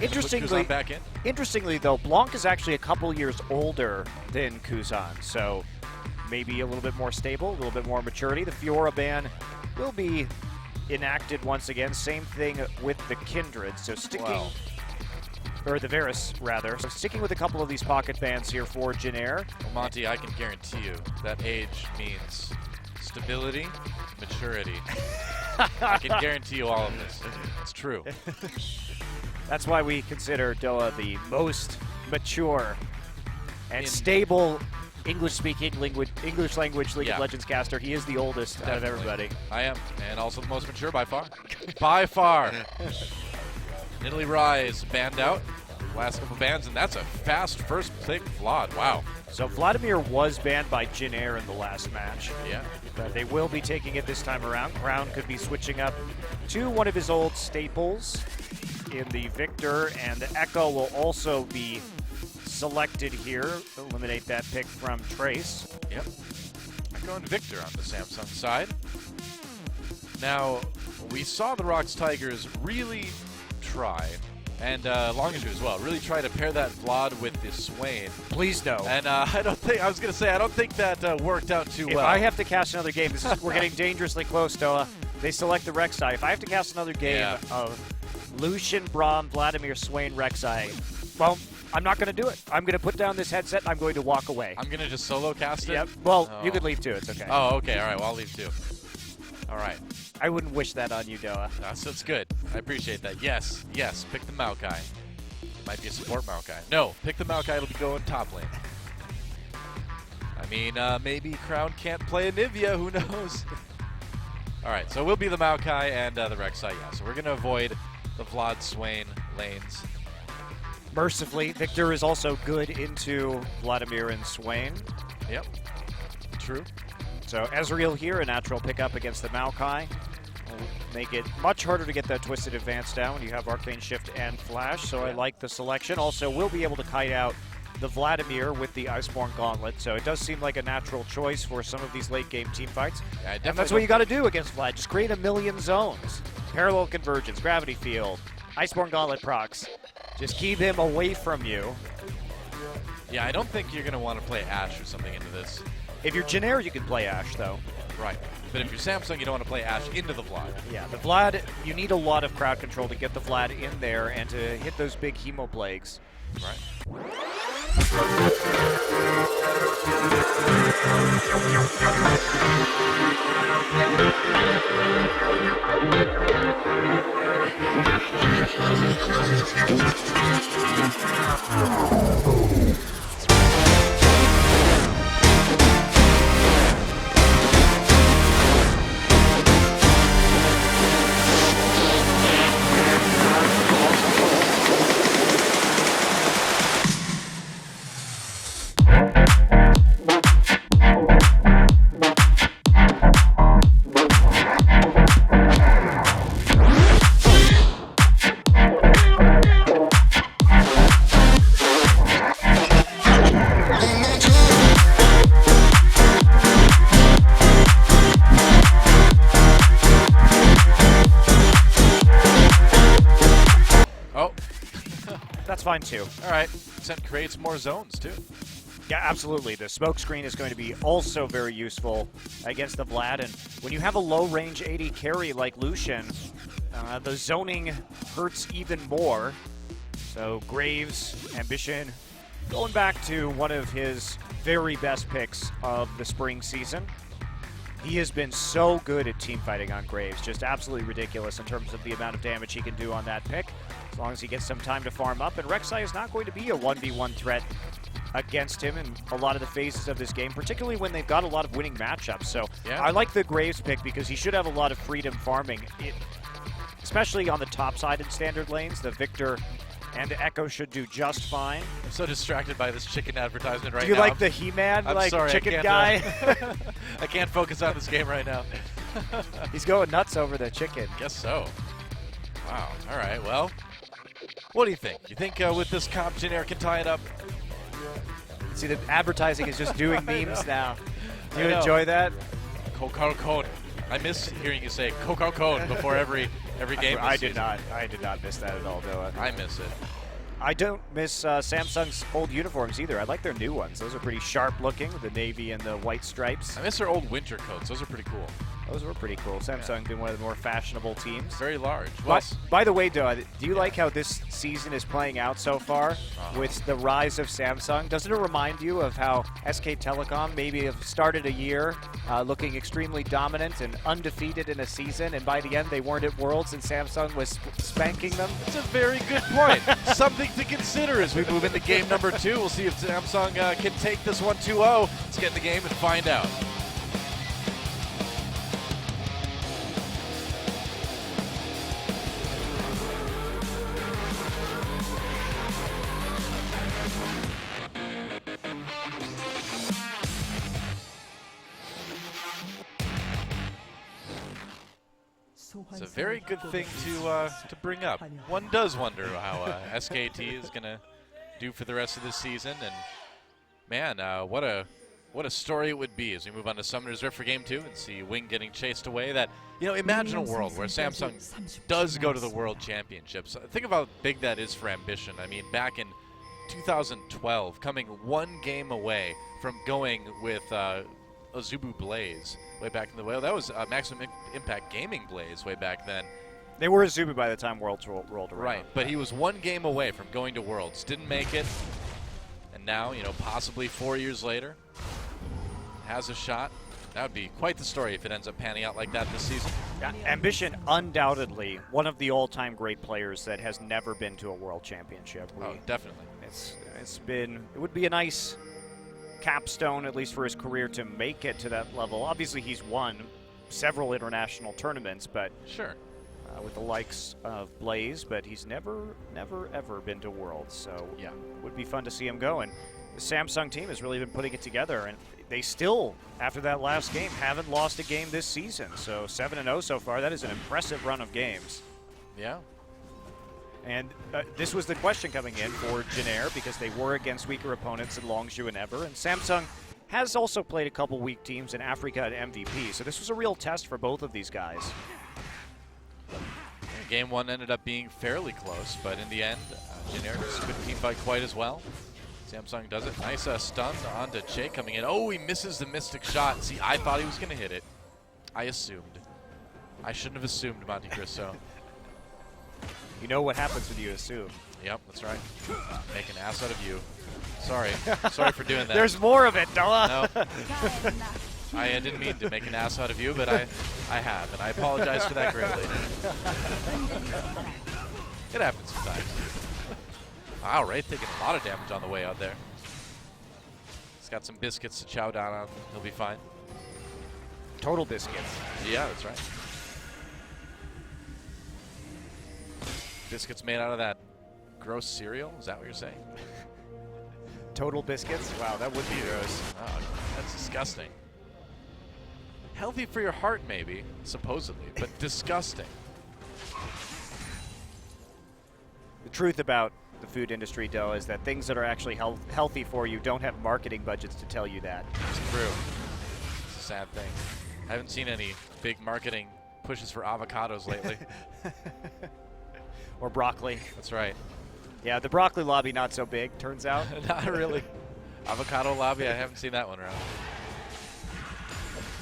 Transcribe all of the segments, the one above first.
Interestingly, though, Blanc is actually a couple years older than Kuzan, so maybe a little bit more stable, a little bit more maturity. The Fiora ban will be enacted once again. Same thing with the Kindred, so sticking, or the Varus, rather. So sticking with a couple of these pocket bans here for JinAir. Well, Monty, I can guarantee you that age means stability, maturity. I can guarantee you all of this. It's true. That's why we consider Doa the most mature and stable English-speaking English language League of Legends caster. He is the oldest out of everybody. I am, and also the most mature by far. By far. Italy Rise banned out. Last couple bans, and that's a fast first pick Vlad. Wow. So Vladimir was banned by JinAir in the last match. Yeah. But they will be taking it this time around. Crown could be switching up to one of his old staples in the Victor, and the Echo will also be selected here. Eliminate that pick from Trace. Yep. Echo and Victor on the Samsung side. Now, we saw the Rocks Tigers really try, and Longish as well, really try to pair that Vlad with the Swain. Please no. And I don't think that worked out too well. If I have to cast another game, we're getting dangerously close, Doa. They select the Rek'Sai. If I have to cast another game of Lucian, Braum, Vladimir, Swain, Rek'Sai, well, I'm not going to do it. I'm going to put down this headset. I'm going to walk away. I'm going to just solo cast it? Yep. Well, you could leave too. It's okay. Oh, okay. All right. Well, I'll leave too. All right. I wouldn't wish that on you, Doa. So it's good. I appreciate that. Yes. Yes. Pick the Maokai. Might be a support Maokai. No. Pick the Maokai. It'll be going top lane. I mean, maybe Crown can't play Anivia. Who knows? All right. So we'll be the Maokai and the Rek'Sai. Yeah. So we're going to avoid the Vlad Swain lanes. Mercifully, Victor is also good into Vladimir and Swain. Yep. True. So Ezreal here, a natural pickup against the Maokai. Will make it much harder to get that Twisted Advance down when you have Arcane Shift and Flash, so I like the selection. Also, we'll be able to kite out the Vladimir with the Iceborne Gauntlet, so it does seem like a natural choice for some of these late-game teamfights. Yeah, and that's what you got to do against Vlad. Just create a million zones. Parallel Convergence, Gravity Field, Iceborne Gauntlet procs. Just keep him away from you. Yeah, I don't think you're going to want to play Ashe or something into this. If you're JinAir, you can play Ashe, though. Right. But if you're Samsung, you don't want to play Ashe into the Vlad. Yeah, the Vlad, you need a lot of crowd control to get the Vlad in there and to hit those big Hemoplagues. Right. That's fine too. All right. That creates more zones too. Yeah, absolutely. The smoke screen is going to be also very useful against the Vlad. And when you have a low-range AD carry like Lucian, the zoning hurts even more. So Graves, Ambition, going back to one of his very best picks of the spring season. He has been so good at teamfighting on Graves, just absolutely ridiculous in terms of the amount of damage he can do on that pick, as long as he gets some time to farm up. And Rek'Sai is not going to be a 1v1 threat against him in a lot of the phases of this game, particularly when they've got a lot of winning matchups. So I like the Graves pick because he should have a lot of freedom farming, especially on the top side in standard lanes. The Victor and Echo should do just fine. I'm so distracted by this chicken advertisement right now. Do you like the He-Man, like, sorry, chicken guy? I can't focus on this game right now. He's going nuts over the chicken. Guess so. Wow. All right. Well, what do you think? You think with this comp, JinAir can tie it up? See, the advertising is just doing memes now. Do you enjoy that? Coca-Cola. I miss hearing you say Coca-Cola before every every game. I did not miss that at all, though. I miss it. I don't miss Samsung's old uniforms either. I like their new ones. Those are pretty sharp looking, the navy and the white stripes. I miss their old winter coats. Those are pretty cool. Those were pretty cool. Samsung been one of the more fashionable teams. Very large. Well, by the way, do you like how this season is playing out so far with the rise of Samsung? Doesn't it remind you of how SK Telecom maybe have started a year looking extremely dominant and undefeated in a season, and by the end they weren't at Worlds and Samsung was spanking them? That's a very good point. Something to consider as we move into game number 2. We'll see if Samsung can take this one 2-0. Let's get in the game and find out. It's a very good thing to bring up. One does wonder how SKT is gonna do for the rest of this season, and man, what a story it would be as we move on to Summoner's Rift for Game 2 and see Wing getting chased away. That, you know, imagine a world where Samsung does go to the World Championships. Think of how big that is for Ambition. I mean, back in 2012, coming one game away from going with Azubu Blaze way back in the way. That was Maximum Impact Gaming Blaze way back then. They were Azubu by the time Worlds rolled around. Right, but he was one game away from going to Worlds. Didn't make it. And now, you know, possibly 4 years later, has a shot. That would be quite the story if it ends up panning out like that this season. Ambition, undoubtedly one of the all-time great players that has never been to a World Championship. Oh, definitely. It would be a nice capstone, at least for his career, to make it to that level. Obviously, he's won several international tournaments, but sure, with the likes of Blaze, but he's never, ever been to Worlds. So yeah, it would be fun to see him go. And the Samsung team has really been putting it together, and they still, after that last game, haven't lost a game this season. So 7-0 so far. That is an impressive run of games. Yeah. And this was the question coming in for JinAir, because they were against weaker opponents in Longzhou and Ever. And Samsung has also played a couple weak teams in Africa at MVP. So this was a real test for both of these guys. Game 1 ended up being fairly close, but in the end, JinAir just couldn't team fight quite as well. Samsung does it. Nice stun onto Che coming in. Oh, he misses the Mystic shot. See, I thought he was going to hit it. I assumed. I shouldn't have assumed, Monte Cristo. You know what happens when you assume. Yep, that's right. Make an ass out of you. Sorry. Sorry for doing that. There's more of it, Noah. No. I didn't mean to make an ass out of you, but I have, and I apologize for that greatly. It happens sometimes. Wow, Wraith taking a lot of damage on the way out there. He's got some biscuits to chow down on. He'll be fine. Total biscuits. Yeah, that's right. Biscuits made out of that gross cereal? Is that what you're saying? Total biscuits? Wow, that would be gross. Oh, that's disgusting. Healthy for your heart, maybe, supposedly, but disgusting. The truth about the food industry, though, is that things that are actually healthy for you don't have marketing budgets to tell you that. It's true. It's a sad thing. I haven't seen any big marketing pushes for avocados lately. Or broccoli. That's right. Yeah, the broccoli lobby not so big, turns out. Not really. Avocado lobby, I haven't seen that one around.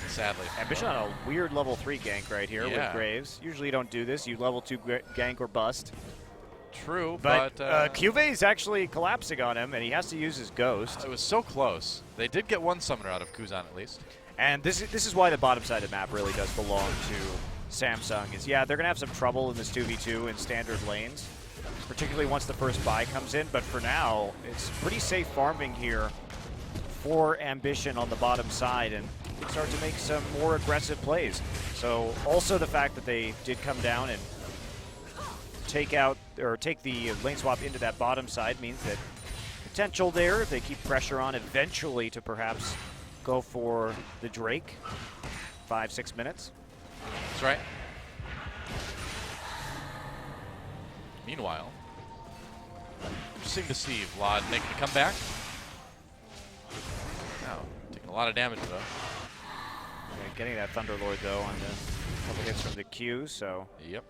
Sadly. Ambition on a weird level 3 gank right here with Graves. Usually you don't do this. You level 2 gank or bust. True, but Cuvée is actually collapsing on him, and he has to use his Ghost. It was so close. They did get one summoner out of Kuzan at least. And this is why the bottom side of the map really does belong to Samsung. Is yeah, they're going to have some trouble in this 2v2 in standard lanes, particularly once the first buy comes in. But for now, it's pretty safe farming here for Ambition on the bottom side, and can start to make some more aggressive plays. So also the fact that they did come down and take the lane swap into that bottom side means that potential there, if they keep pressure on eventually, to perhaps go for the Drake. 5-6 minutes. That's right. Meanwhile, interesting to see Vlad making a comeback. Now, taking a lot of damage though. Okay, getting that Thunderlord though on the couple hits from the Q, so. Yep.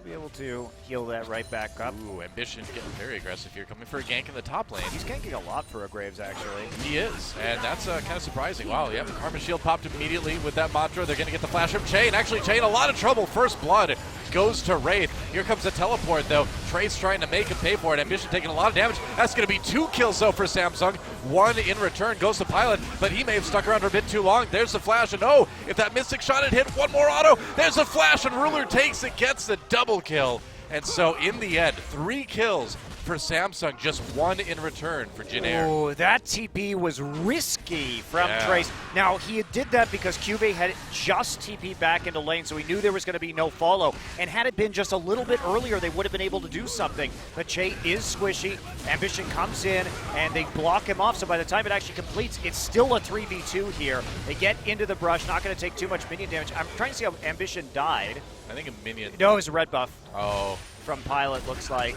be able to heal that right back up. Ooh, Ambition getting very aggressive here, coming for a gank in the top lane. He's ganking a lot for a Graves, actually. He is, and that's kind of surprising. Wow, yeah, Karma Shield popped immediately with that mantra. They're going to get the flash from Chain. Actually, Chain, a lot of trouble. First blood goes to Wraith. Here comes the teleport, though. Trace trying to make him pay for it. Ambition taking a lot of damage. That's going to be 2 kills, though, for Samsung. 1 in return goes to Pilot, but he may have stuck around for a bit too long. There's the flash, and oh, if that Mystic shot had hit, one more auto. There's a flash, and Ruler takes it, gets the double kill. And so, in the end, 3 kills for Samsung, just 1 in return for JinAir. Oh, that TP was risky from Trace. Now, he did that because Cuvee had just TP'd back into lane, so he knew there was going to be no follow. And had it been just a little bit earlier, they would have been able to do something. But Che is squishy. Ambition comes in, and they block him off, so by the time it actually completes, it's still a 3v2 here. They get into the brush, not going to take too much minion damage. I'm trying to see how Ambition died. I think a minion. No, it was a red buff. Oh. From Pilot, looks like.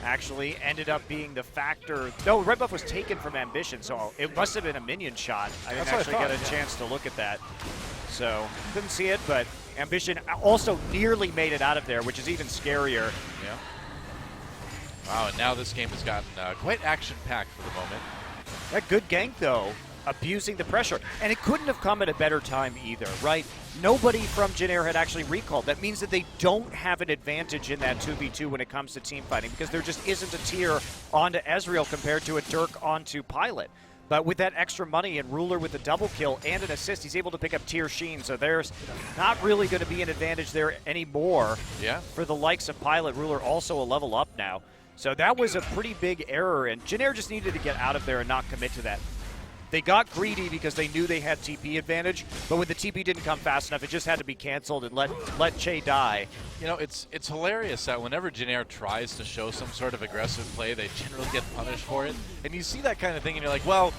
Actually ended up being the factor. No, red buff was taken from Ambition, so it must have been a minion shot. I didn't actually get a chance to look at that. So, couldn't see it, but Ambition also nearly made it out of there, which is even scarier. Yeah. Wow, and now this game has gotten quite action-packed for the moment. That good gank, though, abusing the pressure. And it couldn't have come at a better time either, right? Nobody from JinAir had actually recalled. That means that they don't have an advantage in that 2v2 when it comes to team fighting, because there just isn't a tier onto Ezreal compared to a Dirk onto Pilot. But with that extra money and Ruler with a double kill and an assist, he's able to pick up tier Sheen. So there's not really going to be an advantage there anymore for the likes of Pilot. Ruler also a level up now. So that was a pretty big error, and JinAir just needed to get out of there and not commit to that. They got greedy because they knew they had TP advantage, but when the TP didn't come fast enough, it just had to be canceled and let Che die. You know, it's hilarious that whenever JinAir tries to show some sort of aggressive play, they generally get punished for it. And you see that kind of thing, and you're like, well,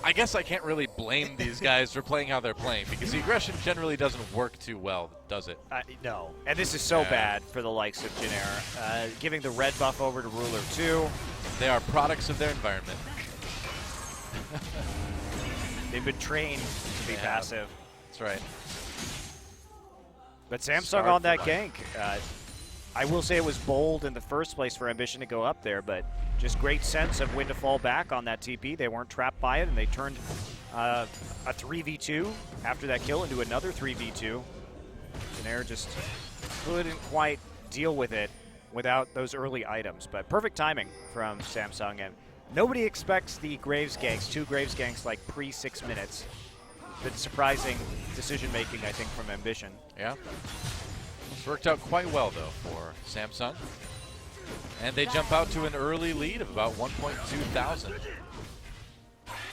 I guess I can't really blame these guys for playing how they're playing, because the aggression generally doesn't work too well, does it? No. And this is so bad for the likes of JinAir. Giving the red buff over to Ruler too. They are products of their environment. They've been trained to be passive. That's right. But Samsung on that gank. I will say it was bold in the first place for Ambition to go up there, but just great sense of when to fall back on that TP. They weren't trapped by it, and they turned a 3v2 after that kill into another 3v2. JinAir just couldn't quite deal with it without those early items. But perfect timing from Samsung, and nobody expects the Graves ganks, 2 Graves ganks like pre-6 minutes. But surprising decision-making, I think, from Ambition. Yeah. It's worked out quite well, though, for Samsung. And they jump out to an early lead of about 1.2 thousand.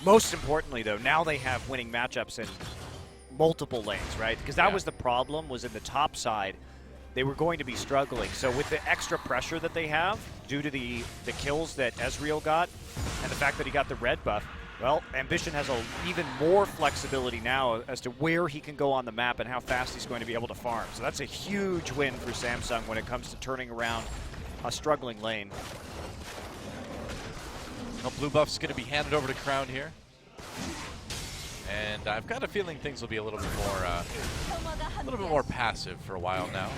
Most importantly, though, now they have winning matchups in multiple lanes, right? Because that was the problem, was in the top side. They were going to be struggling. So with the extra pressure that they have, due to the kills that Ezreal got, and the fact that he got the red buff, well, Ambition has even more flexibility now as to where he can go on the map and how fast he's going to be able to farm. So that's a huge win for Samsung when it comes to turning around a struggling lane. No, blue buff's going to be handed over to Crown here. And I've got a feeling things will be a little bit more passive for a while now.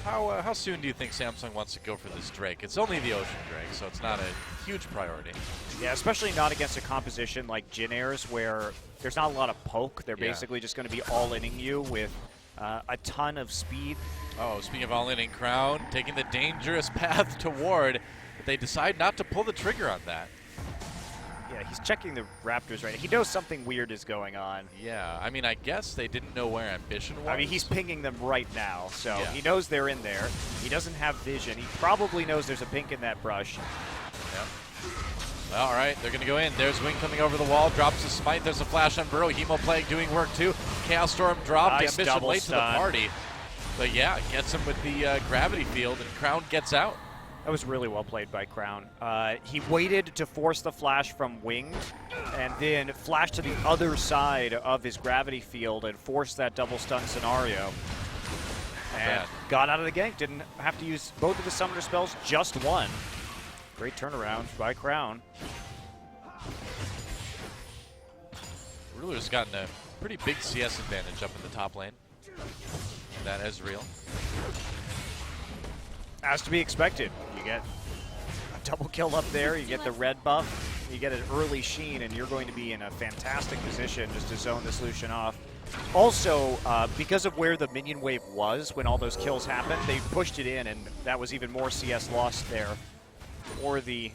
How soon do you think Samsung wants to go for this Drake? It's only the Ocean Drake, so it's not a huge priority. Yeah, especially not against a composition like JinAir's, where there's not a lot of poke. They're basically just going to be all-inning you with a ton of speed. Oh, speaking of all-inning, Crown taking the dangerous path toward, but they decide not to pull the trigger on that. Yeah, he's checking the Raptors right now. He knows something weird is going on. Yeah, I mean, I guess they didn't know where Ambition was. I mean, he's pinging them right now, so he knows they're in there. He doesn't have vision. He probably knows there's a pink in that brush. Yep. Well, all right, they're going to go in. There's Wing coming over the wall, drops the smite. There's a flash on Burrow. Hemoplague doing work too. Chaos Storm dropped. Nice Ambition late stun. to the party. But yeah, gets him with the gravity field, and Crown gets out. That was really well played by Crown. He waited to force the flash from Winged, and then flashed to the other side of his gravity field and forced that double stun scenario. And got out of the gank. Didn't have to use both of the summoner spells, just one. Great turnaround by Crown. Ruler's gotten a pretty big CS advantage up in the top lane. That Ezreal. As to be expected. You get a double kill up there, you get the red buff, you get an early Sheen, and you're going to be in a fantastic position just to zone this Lucian off. Also, because of where the minion wave was when all those kills happened, they pushed it in, and that was even more CS lost there for the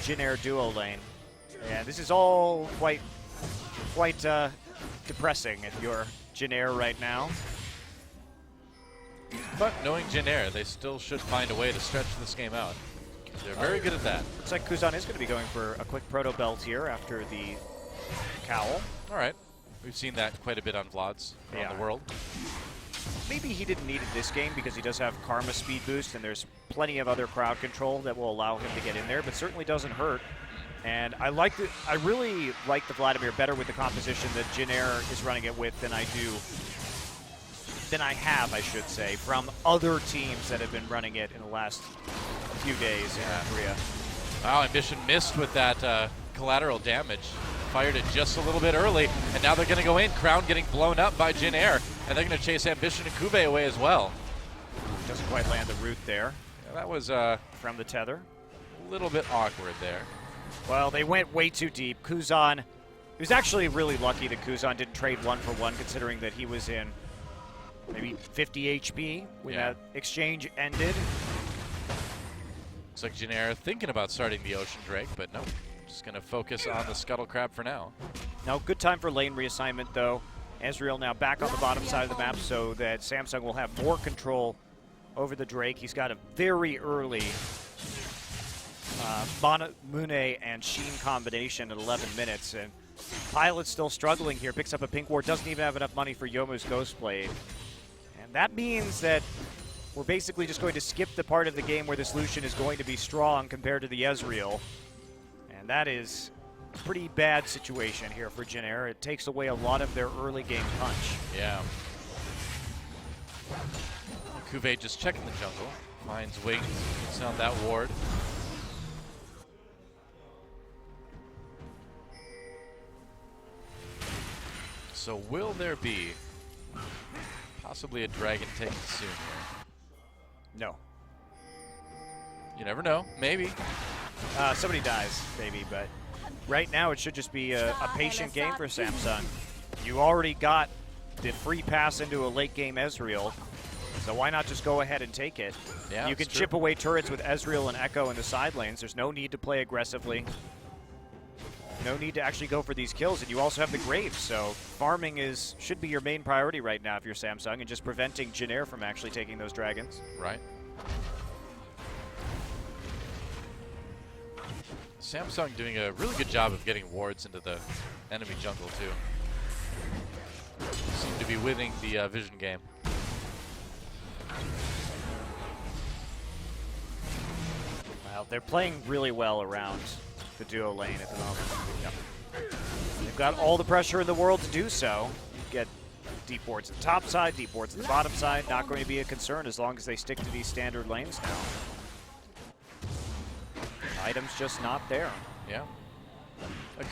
JinAir duo lane. And this is all quite depressing if you're JinAir right now. But knowing JinAir, they still should find a way to stretch this game out. They're very good at that. Looks like Kuzan is going to be going for a quick proto belt here after the cowl. All right. We've seen that quite a bit on VODs around the world. Maybe he didn't need it this game because he does have Karma speed boost, and there's plenty of other crowd control that will allow him to get in there, but certainly doesn't hurt. And I really like the Vladimir better with the composition that JinAir is running it with than I have, I should say, from other teams that have been running it in the last few days in Korea. Wow, Ambition missed with that collateral damage. Fired it just a little bit early, and now they're going to go in. Crown getting blown up by JinAir, and they're going to chase Ambition and Kube away as well. Doesn't quite land the root there. Yeah, that was from the tether. A little bit awkward there. Well, they went way too deep. Kuzan, it was actually really lucky that Kuzan didn't trade 1-for-1, considering that he was in maybe 50 HP when that exchange ended. Looks like JinAir thinking about starting the Ocean Drake, but no. Just going to focus on the Scuttle Crab for now. Now, good time for lane reassignment, though. Ezreal now back on the bottom side of the map so that Samsung will have more control over the Drake. He's got a very early Mune and Sheen combination at 11 minutes. And Pilot's still struggling here. Picks up a pink ward. Doesn't even have enough money for Yomu's Ghostblade. And that means that we're basically just going to skip the part of the game where this Lucian is going to be strong compared to the Ezreal. And that is a pretty bad situation here for JinAir. It takes away a lot of their early game punch. Yeah. Kube just checking the jungle. Finds Wings. Gets on that ward. So will there be possibly a dragon taken soon here? No. You never know. Maybe. Somebody dies, maybe, but right now it should just be a patient game for Samsung. You already got the free pass into a late game Ezreal, so why not just go ahead and take it? Yeah, you can chip away turrets with Ezreal and Echo in the side lanes. There's no need to play aggressively. No need to actually go for these kills, and you also have the Graves, so farming should be your main priority right now if you're Samsung, and just preventing JinAir from actually taking those dragons. Right. Samsung doing a really good job of getting wards into the enemy jungle, too. Seem to be winning the vision game. Well, they're playing really well around the duo lane at the moment. Yep. They've got all the pressure in the world to do so. Get deep wards at the top side, deep wards at the bottom side. Not going to be a concern as long as they stick to these standard lanes now. Items just not there. Yeah.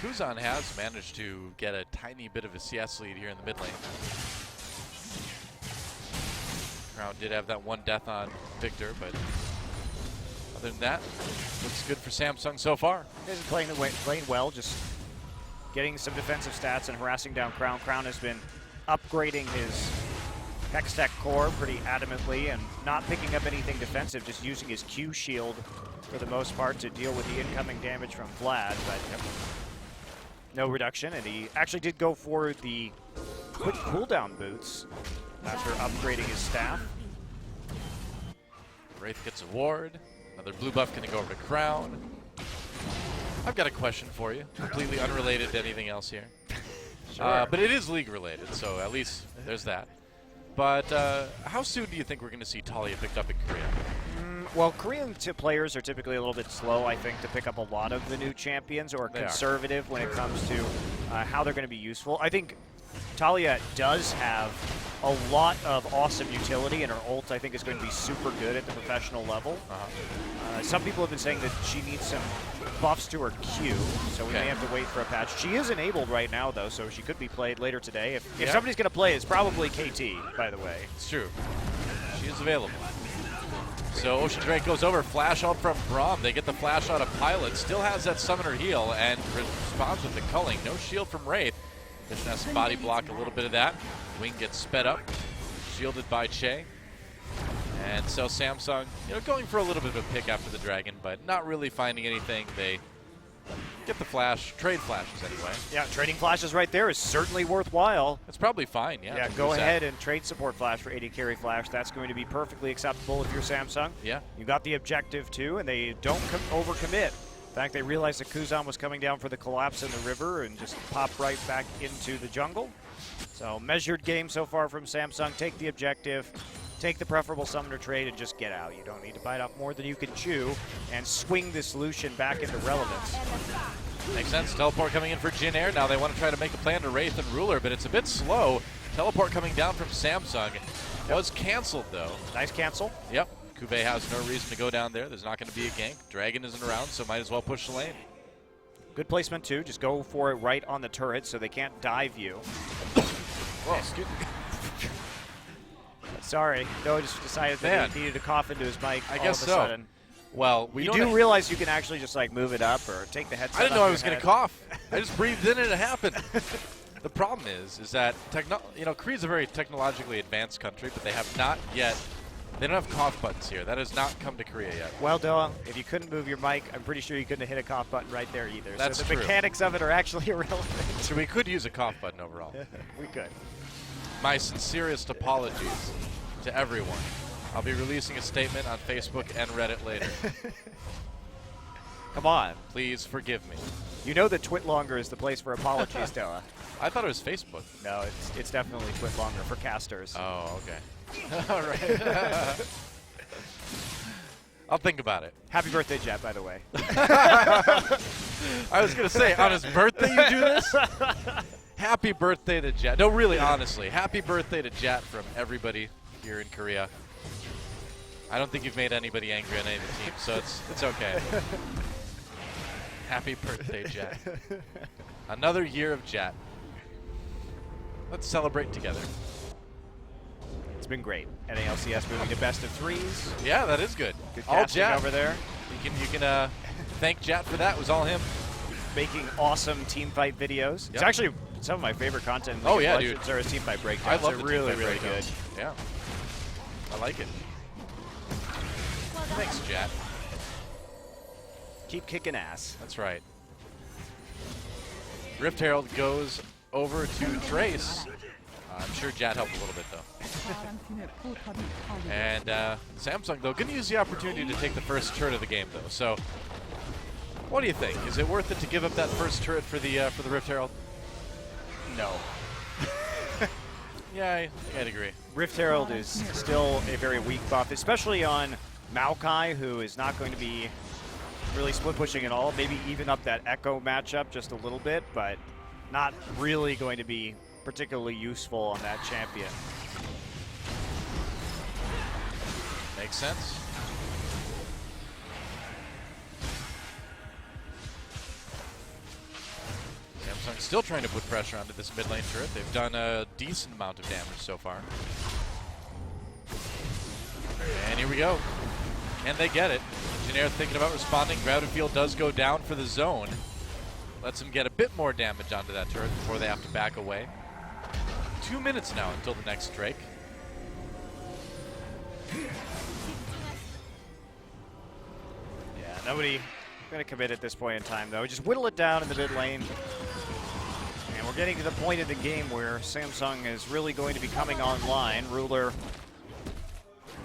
Kuzan has managed to get a tiny bit of a CS lead here in the mid lane. Crown did have that one death on Victor, but other than that, looks good for Samsung so far. You guys are playing well, just getting some defensive stats and harassing down Crown. Crown has been upgrading his Hextech core pretty adamantly and not picking up anything defensive, just using his Q shield for the most part to deal with the incoming damage from Vlad, but no reduction. And he actually did go for the quick cooldown boots after upgrading his staff. Wraith gets a ward. Another blue buff going to go over to Crown. I've got a question for you, completely unrelated to anything else here. Sure. But it is league related, so at least there's that. But how soon do you think we're going to see Talia picked up in Korea? Well, Korean players are typically a little bit slow, I think, to pick up a lot of the new champions, or conservative when it comes to how they're going to be useful. I think Talia does have a lot of awesome utility, and her ult, I think, is going to be super good at the professional level. Some people have been saying that she needs some buffs to her Q, so we may have to wait for a patch. She is enabled right now, though, so she could be played later today. If somebody's going to play, it's probably KT, by the way. It's true. She is available. So Ocean Drake goes over, flash out from Braum. They get the flash out of Pilot. Still has that summoner heal and responds with the culling. No shield from Wraith. Mission has to body block a little bit of that. Wing gets sped up, shielded by Che. And so Samsung, going for a little bit of a pick after the Dragon, but not really finding anything. They get the flash, trade flashes anyway. Yeah, trading flashes right there is certainly worthwhile. It's probably fine, yeah. Yeah, go ahead and trade support flash for AD carry flash. That's going to be perfectly acceptable if you're Samsung. Yeah. You got the objective too, and they don't overcommit. In fact, they realized that Kuzan was coming down for the collapse in the river and just pop right back into the jungle. So measured game so far from Samsung. Take the objective, take the preferable summoner trade, and just get out. You don't need to bite off more than you can chew and swing the solution back into relevance. Makes sense. Teleport coming in for JinAir. Now they want to try to make a plan to Wraith and Ruler, but it's a bit slow. Teleport coming down from Samsung. Was canceled, though. Nice cancel. Yep. Kuvei has no reason to go down there. There's not going to be a gank. Dragon isn't around, so might as well push the lane. Good placement, too. Just go for it right on the turret so they can't dive you. Whoa, excuse me. Sorry. Noah just decided that he needed to cough into his mic. I all guess of a so. sudden. Well, you do realize you can actually just like move it up or take the headset. I didn't know I was going to cough. I just breathed in and it happened. The problem is that Korea's a very technologically advanced country, but they have not yet. They don't have cough buttons here. That has not come to Korea yet. Well, Noah, if you couldn't move your mic, I'm pretty sure you couldn't have hit a cough button right there either. That's so the true. mechanics of it are actually irrelevant. So we could use a cough button overall. We could. My sincerest apologies to everyone. I'll be releasing a statement on Facebook and Reddit later. Come on. Please forgive me. You know that Twitlonger is the place for apologies, Noah. I thought it was Facebook. No, it's definitely Twitlonger for casters. Oh, okay. All right. I'll think about it. Happy birthday, Jet, by the way. I was going to say, on his birthday you do this? Happy birthday to Jet. No, really, honestly. Happy birthday to Jet from everybody here in Korea. I don't think you've made anybody angry on any of the teams, so it's okay. Happy birthday, Jet. Another year of Jet. Let's celebrate together. It's been great. NA LCS moving to best of threes. Yeah, that is good. Good all casting Jet over there. You can thank Jet for that. It was all him. Making awesome team fight videos. Yep. It's actually some of my favorite content. Oh, yeah, Legends dude. are his team fight breakdowns. I love They're the really, team fight really good. breakdowns. Yeah. I like it. Thanks, Jet. Keep kicking ass. That's right. Rift Herald goes over to Trace. I'm sure Jet helped a little bit, though. And Samsung, though, going to use the opportunity to take the first turret of the game, though. So, what do you think? Is it worth it to give up that first turret for the Rift Herald? No. Yeah, I'd agree. Rift Herald is still a very weak buff, especially on Maokai, who is not going to be really split pushing at all. Maybe even up that Echo matchup just a little bit, but not really going to be particularly useful on that champion. Makes sense. Samsung still trying to put pressure onto this mid lane turret. They've done a decent amount of damage so far. And here we go. Can they get it? JinAir thinking about responding. Gravity field does go down for the zone. Lets them get a bit more damage onto that turret before they have to back away. 2 minutes now until the next Drake. Yeah, nobody going to commit at this point in time, though. Just whittle it down in the mid lane. And we're getting to the point of the game where Samsung is really going to be coming online. Ruler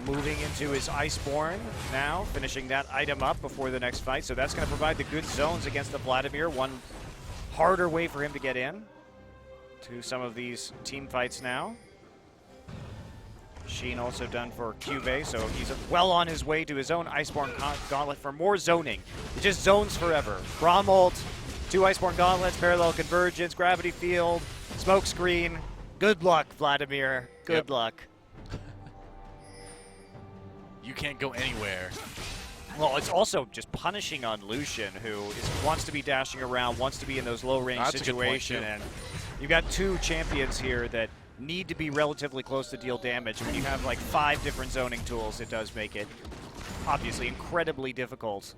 moving into his Iceborne now, finishing that item up before the next fight. So that's going to provide the good zones against the Vladimir. One harder way for him to get in to some of these team fights now. Sheen also done for Cube, so he's well on his way to his own Iceborne Gauntlet for more zoning. It just zones forever. Braum ult, 2 Iceborne Gauntlets, Parallel Convergence, Gravity Field, Smoke Screen. Good luck, Vladimir. Good luck. You can't go anywhere. Well, it's also just punishing on Lucian, who wants to be dashing around, wants to be in those low-range situations. And you've got 2 champions here that need to be relatively close to deal damage. When you have like 5 different zoning tools, it does make it obviously incredibly difficult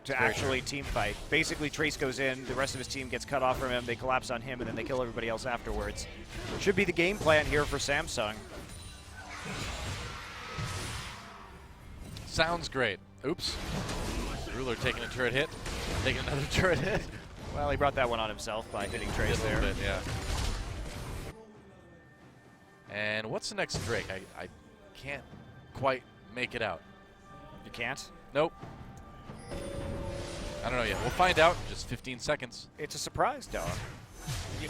to actually team fight. Basically, Trace goes in, the rest of his team gets cut off from him, they collapse on him, and then they kill everybody else afterwards. Should be the game plan here for Samsung. Sounds great. Oops. Ruler taking a turret hit. Taking another turret hit. Well, he brought that one on himself by hitting Trace A there. little bit, yeah. And what's the next Drake? I can't quite make it out. You can't? Nope. I don't know yet. We'll find out in just 15 seconds. It's a surprise, dog.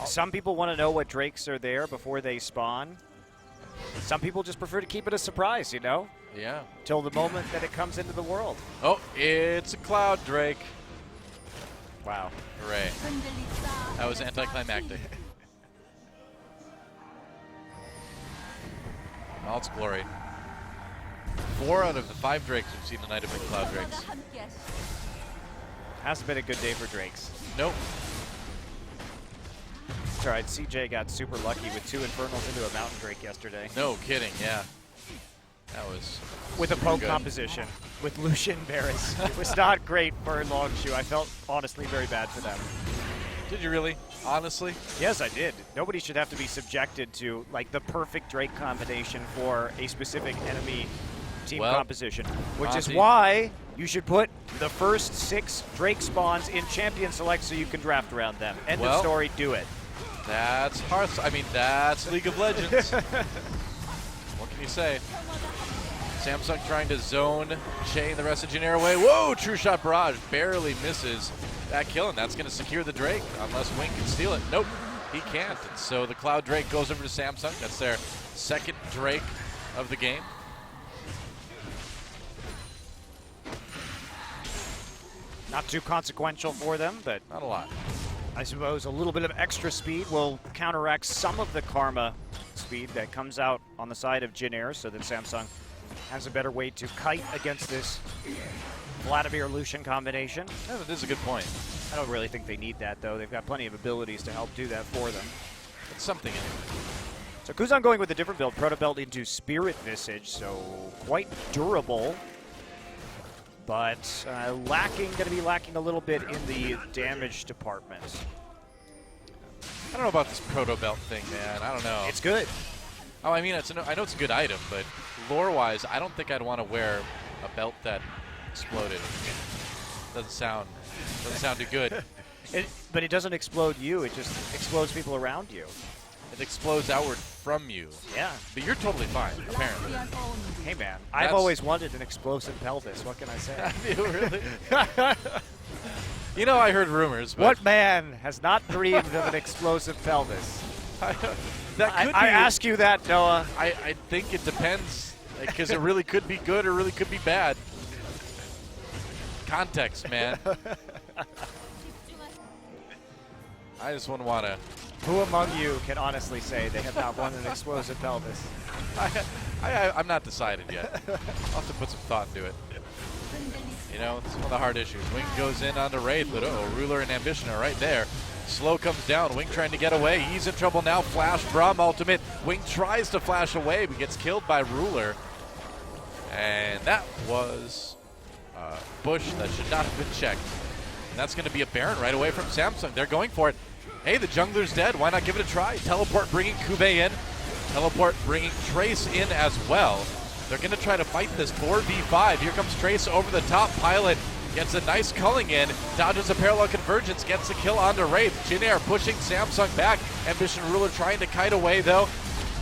Some people want to know what Drakes are there before they spawn. Some people just prefer to keep it a surprise, you know? Yeah. Till the moment that it comes into the world. Oh, it's a Cloud Drake. Wow. Hooray. That was anticlimactic. All its glory. 4 out of the 5 Drakes we've seen tonight have been Cloud Drakes. Hasn't been a good day for Drakes. Nope. It's all right. CJ got super lucky with 2 Infernals into a Mountain Drake yesterday. No kidding, yeah. That was with a poke good. Composition with Lucian Barris. It was not great for Longshoe. I felt honestly very bad for them. Did you really? Honestly? Yes, I did. Nobody should have to be subjected to like the perfect Drake combination for a specific enemy team composition, which is why you should put the first 6 Drake spawns in Champion Select so you can draft around them. End of story, do it. That's Hearthstone. I mean, that's League of Legends. What can you say? Samsung trying to zone, chain the rest of JinAir away. Whoa, true shot barrage. Barely misses that kill, and that's going to secure the Drake unless Wing can steal it. Nope, he can't. And so the Cloud Drake goes over to Samsung. That's their second Drake of the game. Not too consequential for them, but not a lot. I suppose a little bit of extra speed will counteract some of the Karma speed that comes out on the side of JinAir, so that Samsung has a better way to kite against this Vladimir-Lucian combination. Yeah, that is a good point. I don't really think they need that, though. They've got plenty of abilities to help do that for them. It's something in it. So Kuzan going with a different build, Proto Belt into Spirit Visage, so quite durable. But going to be lacking a little bit in the damage department. I don't know about this Proto Belt thing, man. I don't know. It's good. Oh, I mean, I know it's a good item, but lore-wise, I don't think I'd want to wear a belt that exploded. Doesn't sound too good. But it doesn't explode you. It just explodes people around you. It explodes outward from you. Yeah. But you're totally fine, apparently. Hey, man. I've always wanted an explosive pelvis. What can I say? Have you really? You know, I heard rumors. But what man has not dreamed of an explosive pelvis? I ask you that, Noah. I think it depends, because it really could be good or really could be bad. Context, man. I just wouldn't want to. Who among you can honestly say they have not won an explosive pelvis? I'm not decided yet. I'll have to put some thought into it. You know, it's one of the hard issues. Wing goes in onto Wraith, but Ruler and Ambition are right there. Slow comes down. Wing trying to get away. He's in trouble now. Flash Braum ultimate. Wing tries to flash away, but gets killed by Ruler. And that was a bush that should not have been checked. And that's going to be a Baron right away from Samsung. They're going for it. Hey, the jungler's dead. Why not give it a try? Teleport bringing Kube in. Teleport bringing Trace in as well. They're going to try to fight this 4v5. Here comes Trace over the top. Pilot gets a nice culling in. Dodges a parallel convergence. Gets a kill onto Wraith. JinAir pushing Samsung back. Ambition Ruler trying to kite away, though.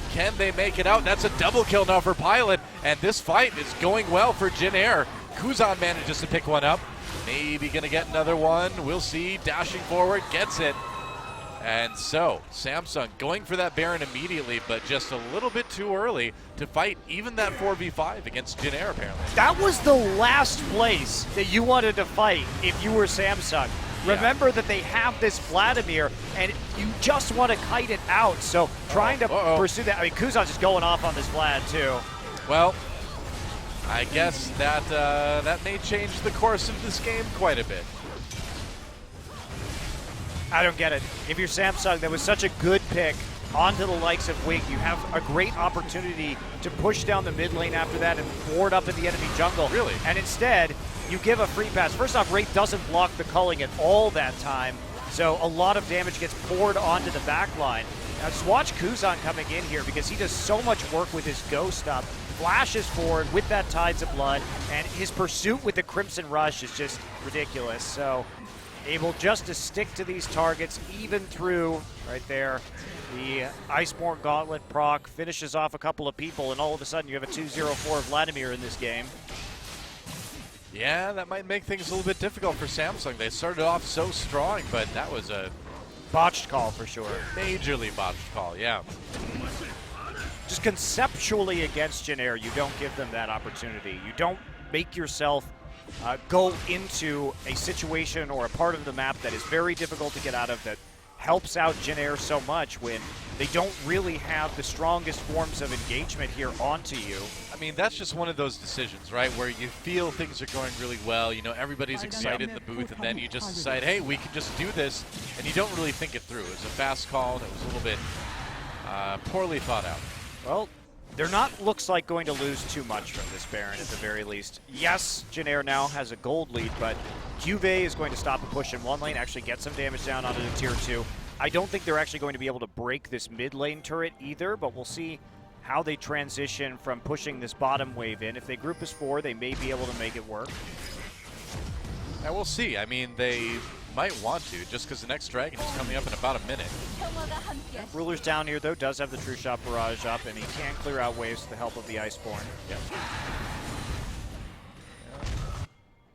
Can they make it out? That's a double kill now for Pilot. And this fight is going well for JinAir. Kuzan manages to pick one up. Maybe going to get another one. We'll see. Dashing forward. Gets it. And so, Samsung going for that Baron immediately, but just a little bit too early to fight even that 4v5 against JinAir, apparently. That was the last place that you wanted to fight if you were Samsung. Yeah. Remember that they have this Vladimir, and you just want to kite it out. So trying to pursue that. I mean, Kuzan's just going off on this Vlad, too. Well, I guess that that may change the course of this game quite a bit. I don't get it. If you're Samsung, that was such a good pick onto the likes of Wig. You have a great opportunity to push down the mid lane after that and ward up in the enemy jungle. Really? And instead, you give a free pass. First off, Wraith doesn't block the culling at all that time, so a lot of damage gets poured onto the back line. Now just watch Kuzan coming in here because he does so much work with his ghost up. Flashes forward with that Tides of Blood, and his pursuit with the Crimson Rush is just ridiculous. So able just to stick to these targets even through right there. The Iceborne Gauntlet proc finishes off a couple of people, and all of a sudden you have a 2-0-4 Vladimir in this game. Yeah, that might make things a little bit difficult for Samsung. They started off so strong, but that was a Botched call for sure. majorly botched call, yeah. Just conceptually against JinAir, you don't give them that opportunity. You don't make yourself go into a situation or a part of the map that is very difficult to get out of, that helps out JinAir so much when they don't really have the strongest forms of engagement here onto you. I mean, that's just one of those decisions, right, where you feel things are going really well, you know, everybody's excited in the booth, and then you just decide, hey, we can just do this, and you don't really think it through. It was a fast call, and it was a little bit poorly thought out. Well, they're not, looks like, going to lose too much from this Baron at the very least. Yes, JinAir now has a gold lead, but Juve is going to stop a push in one lane, actually get some damage down onto the tier 2. I don't think they're actually going to be able to break this mid lane turret either, but we'll see how they transition from pushing this bottom wave in. If they group as 4, they may be able to make it work. Yeah, we'll see. I mean, they might want to, just because the next dragon is coming up in about a minute. Ruler's down here, though, does have the True Shot Barrage up, and he can clear out waves with the help of the Iceborne. Yep.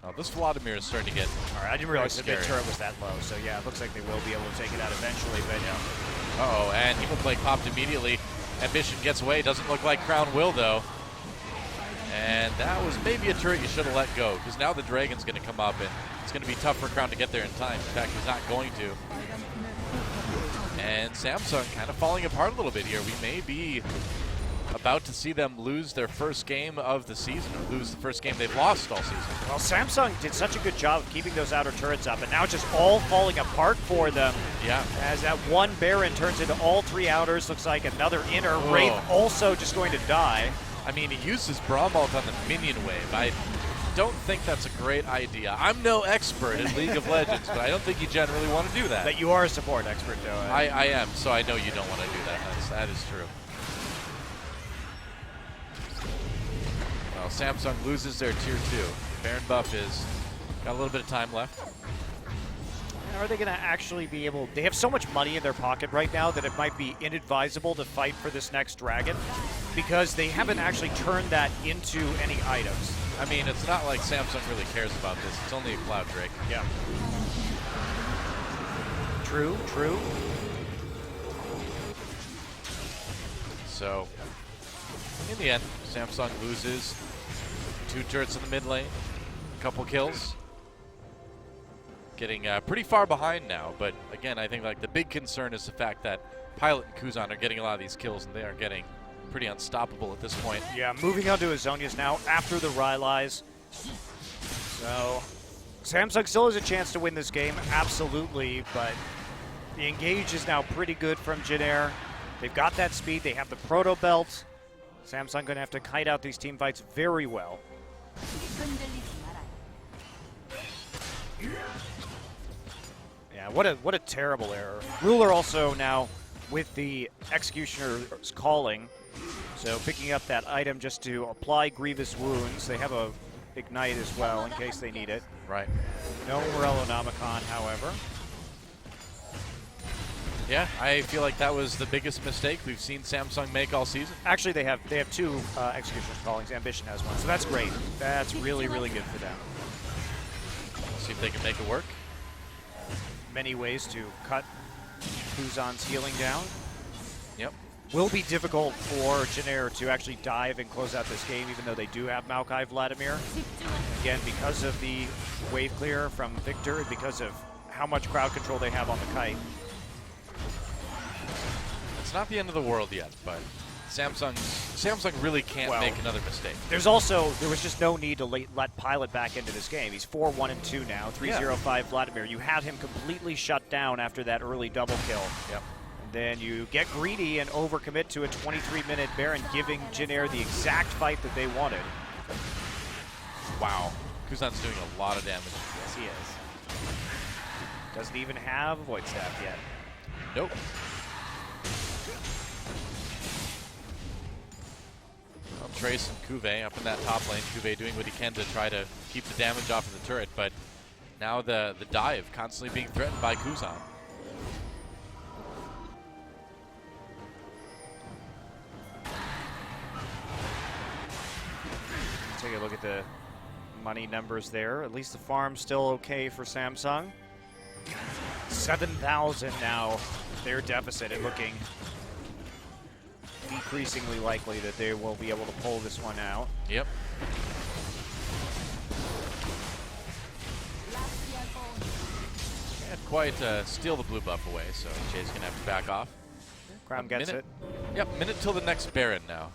Oh, this Vladimir is starting to get All right, I didn't realize the scary. mid turret was that low, so yeah, it looks like they will be able to take it out eventually, but yeah. Uh-oh, and Hemoplague popped immediately. Ambition gets away. Doesn't look like Crown will, though. And that was maybe a turret you should have let go, because now the Dragon's going to come up, and it's going to be tough for Crown to get there in time. In fact, he's not going to. And Samsung kind of falling apart a little bit here. We may be about to see them lose their first game of the season, or lose the first game they've lost all season. Well, Samsung did such a good job of keeping those outer turrets up, and now it's just all falling apart for them. Yeah. As that one Baron turns into all 3 outers, looks like another inner. Oh. Wraith also just going to die. I mean, he used his Braum ult on the minion wave. I don't think that's a great idea. I'm no expert in League of Legends, but I don't think you generally want to do that. But you are a support expert, though. I am, so I know you don't want to do that. That is true. Well, Samsung loses their tier 2. Baron buff is got a little bit of time left. Are they going to actually be able... They have so much money in their pocket right now that it might be inadvisable to fight for this next dragon, because they haven't actually turned that into any items. I mean, it's not like Samsung really cares about this. It's only a Cloud Drake. Yeah. True, true. So, in the end, Samsung loses 2 turrets in the mid lane, a couple kills. Getting pretty far behind now, but again, I think like the big concern is the fact that Pilot and Kuzan are getting a lot of these kills, and they are getting pretty unstoppable at this point. Yeah, moving on to Azonius now after the Rylai's. So, Samsung still has a chance to win this game, absolutely, but the engage is now pretty good from JinAir. They've got that speed, they have the Proto Belt. Samsung going to have to kite out these team fights very well. Yeah, what a terrible error. Ruler also now with the Executioner's calling, so picking up that item just to apply grievous wounds. They have a ignite as well in case they need it. Right. No Morellonomicon, however. Yeah, I feel like that was the biggest mistake we've seen Samsung make all season. Actually, they have 2 Executioner's callings. Ambition has one, so that's great. That's really, really good for them. See if they can make it work. Many ways to cut Kuzan's healing down. Yep. Will be difficult for JinAir to actually dive and close out this game, even though they do have Maokai Vladimir. Again, because of the wave clear from Victor, and because of how much crowd control they have on the kite. It's not the end of the world yet, but Samsung really can't make another mistake. There was just no need to let Pilot back into this game. He's 4-1-2 now, 3-0-5 Vladimir. You had him completely shut down after that early double kill. Yep. then you get greedy and overcommit to a 23-minute Baron, giving JinAir the exact fight that they wanted. Wow. Kuzan's doing a lot of damage. Yes, he is. Doesn't even have a Void Staff yet. Nope. Well, Trace and Cuvée up in that top lane. Cuvée doing what he can to try to keep the damage off of the turret, but now the dive constantly being threatened by Kuzan. Take a look at the money numbers there. At least the farm's still okay for Samsung. 7,000 now, their deficit, and looking decreasingly likely that they will be able to pull this one out. Yep. Can't quite steal the blue buff away, so Jay's going to have to back off. Crown gets it. Yep, minute till the next Baron now.